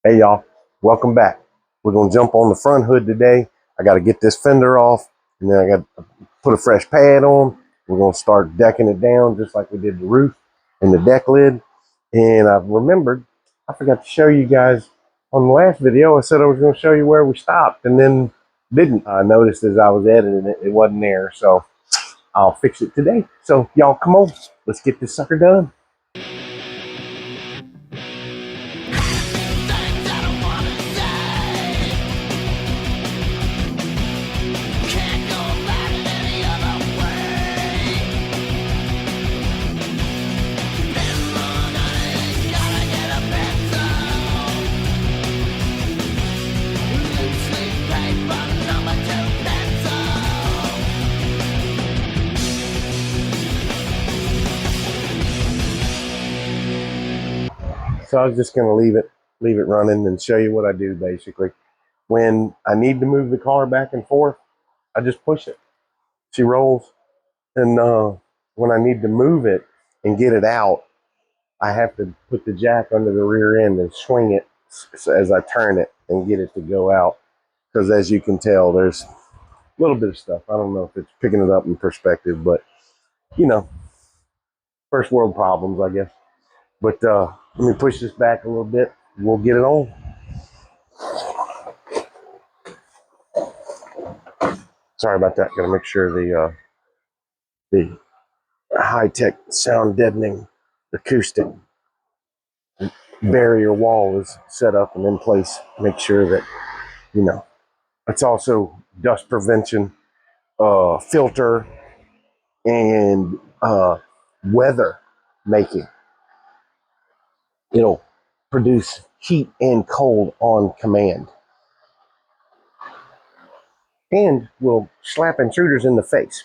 Hey y'all, welcome back. We're gonna jump on the front hood today. I gotta get this fender off and then I gotta put a fresh pad on. We're gonna start decking it down just like we did the roof and the deck lid. And I remembered, I forgot to show you guys on the last video. I said I was gonna show you where we stopped and then didn't. I noticed as I was editing it, it wasn't there. So I'll fix it today. So y'all come on, let's get this sucker done. So I was just going to leave it running and show you what I do basically. When I need to move the car back and forth, I just push it. She rolls. And when I need to move it and get it out, I have to put the jack under the rear end and swing it as I turn it and get it to go out. Because as you can tell, there's a little bit of stuff. I don't know if it's picking it up in perspective, but you know, first world problems, I guess. But let me push this back a little bit. We'll get it on. Sorry about that. Got to make sure the high-tech sound deadening acoustic barrier wall is set up and in place. Make sure that, you know, it's also dust prevention, filter, and weather making. It'll produce heat and cold on command. And will slap intruders in the face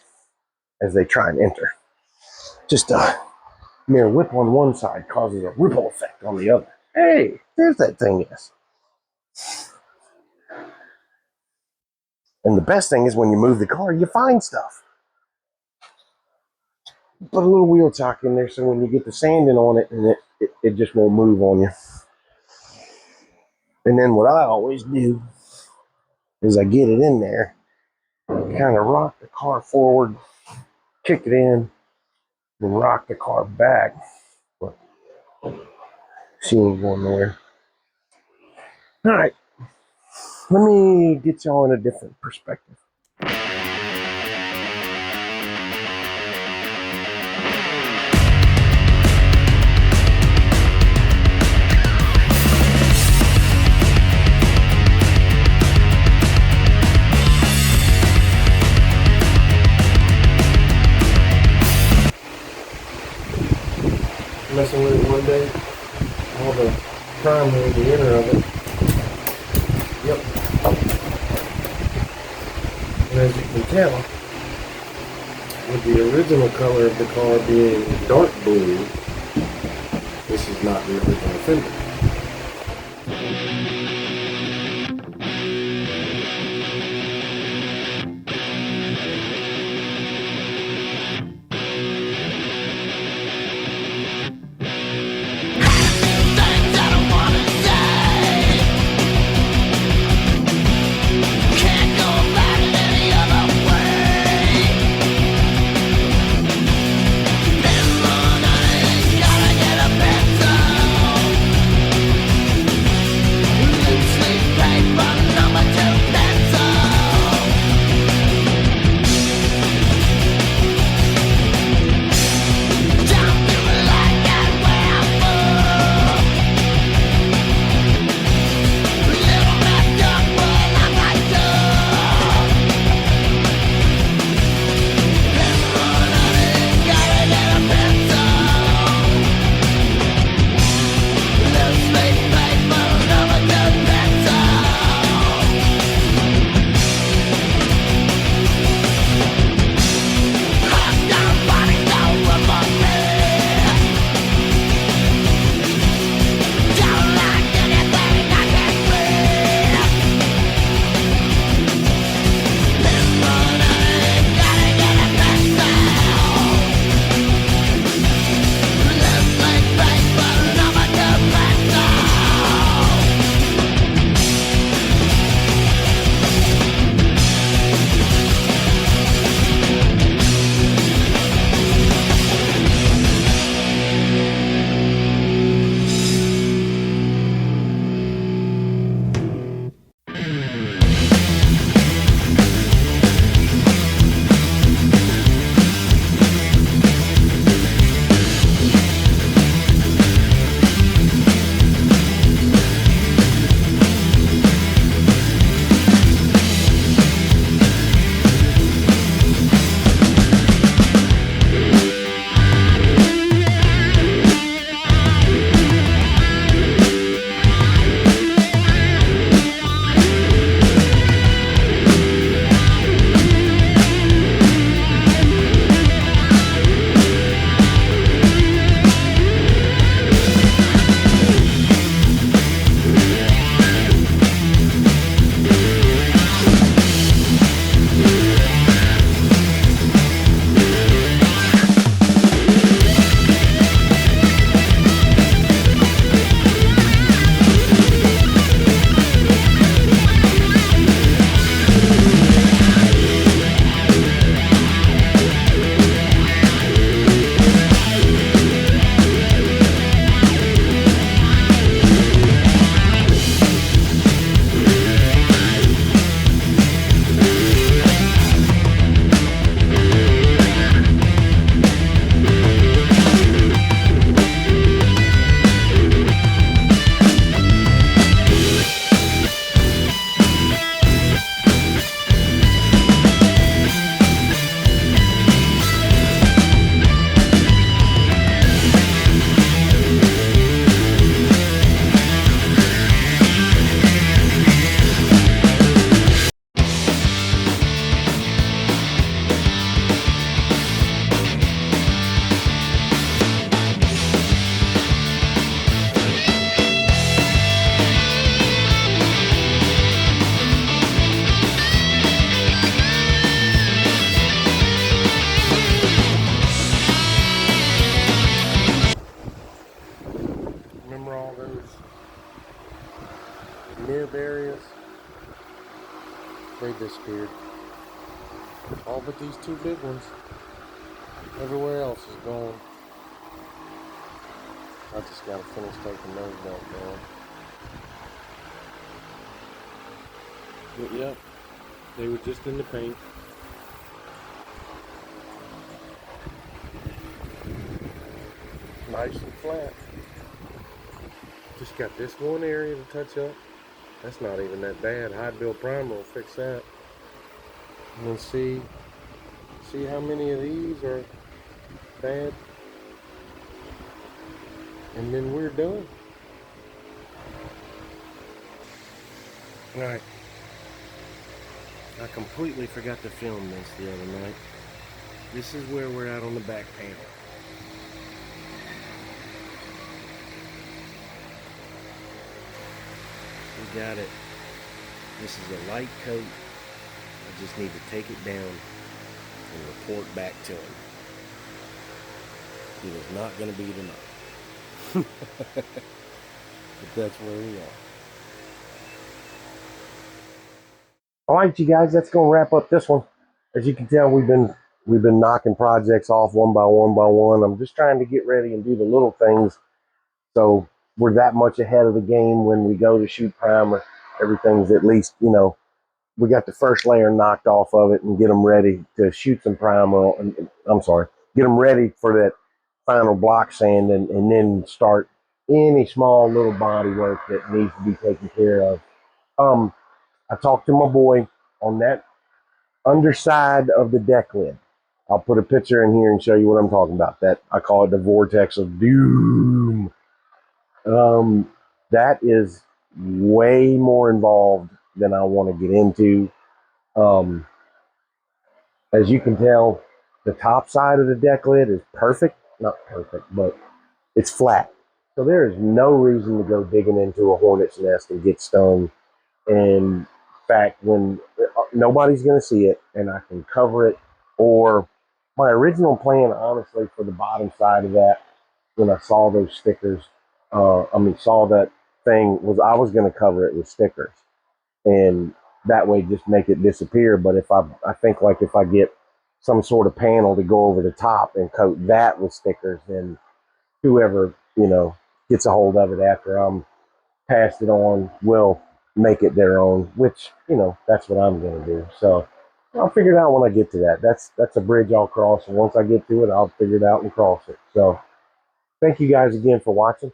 as they try and enter. Just a mere whip on one side causes a ripple effect on the other. Hey, there's that thing is. And the best thing is when you move the car, you find stuff. Put a little wheel chock in there so when you get the sanding on it, and it just won't move on you. And then what I always do is I get it in there, kind of rock the car forward, kick it in, and rock the car back. But she ain't going nowhere. All right, let me get y'all in a different perspective. Messing with it one day, all the primer in the inner of it. Yep. And as you can tell, with the original color of the car being dark blue, this is not the original fender. over all those nib areas. They disappeared. All but these two big ones. Everywhere else is gone. I just gotta finish taking those back down. But yep, they were just in the paint. Nice and flat. Just got this one area to touch up. That's not even that bad. High build primer will fix that. And then see how many of these are bad. And then we're done. Alright. I completely forgot to film this the other night. This is where we're at on the back panel. We got it. This is a light coat. I just need to take it down and report back to him. It is not going to be tonight. But that's where we are. Alright, you guys, that's going to wrap up this one. As you can tell, we've been knocking projects off one by one by one. I'm just trying to get ready and do the little things so we're that much ahead of the game when we go to shoot primer. Everything's at least, you know, we got the first layer knocked off of it and get them ready to shoot some primer. I'm sorry, get them ready for that final block sand and then start any small little body work that needs to be taken care of. I talked to my boy on that underside of the deck lid. I'll put a picture in here and show you what I'm talking about. That I call it the vortex of doom. That is way more involved than I want to get into. As you can tell, the top side of the deck lid is perfect. Not perfect, but it's flat. So there is no reason to go digging into a hornet's nest and get stung. And in fact, when nobody's going to see it and I can cover it, or my original plan, honestly, for the bottom side of that, when I saw those stickers, saw that thing, was I was going to cover it with stickers and that way just make it disappear. But if I think like if I get some sort of panel to go over the top and coat that with stickers, then whoever, you know, gets a hold of it after I'm passed it on will make it their own, which, you know, that's what I'm going to do. So I'll figure it out when I get to that. That's a bridge I'll cross, and once I get to it, I'll figure it out and cross it. So thank you guys again for watching.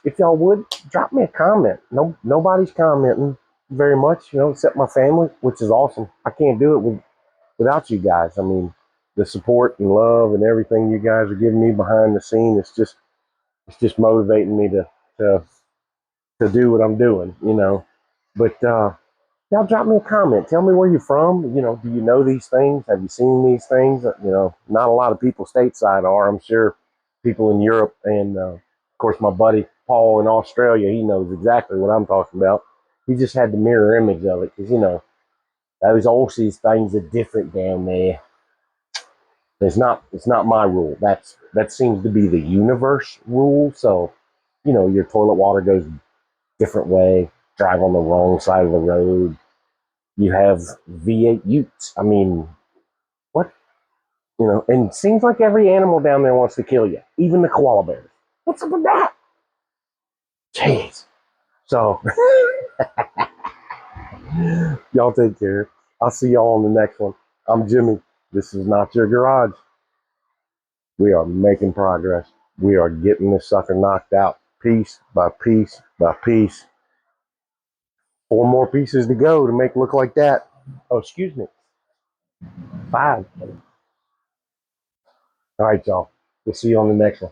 If y'all would, drop me a comment. Nobody's commenting very much, you know, except my family, which is awesome. I can't do it without you guys. I mean, the support and love and everything you guys are giving me behind the scene, it's just motivating me to do what I'm doing, you know. But y'all drop me a comment. Tell me where you're from. You know, do you know these things? Have you seen these things? You know, not a lot of people stateside are. I'm sure people in Europe and, of course, my buddy Paul in Australia, he knows exactly what I'm talking about. He just had the mirror image of it because, you know, those Aussies things are different down there. It's not my rule. That seems to be the universe rule. So, you know, your toilet water goes different way. Drive on the wrong side of the road. You have V8 utes. I mean, what? You know, and it seems like every animal down there wants to kill you, even the koala bears. What's up with that? Jeez. So, y'all take care. I'll see y'all on the next one. I'm Jimmy. This is Not Your Garage. We are making progress. We are getting this sucker knocked out piece by piece by piece. 4 more pieces to go to make it look like that. Oh, excuse me. 5. All right, y'all. We'll see you on the next one.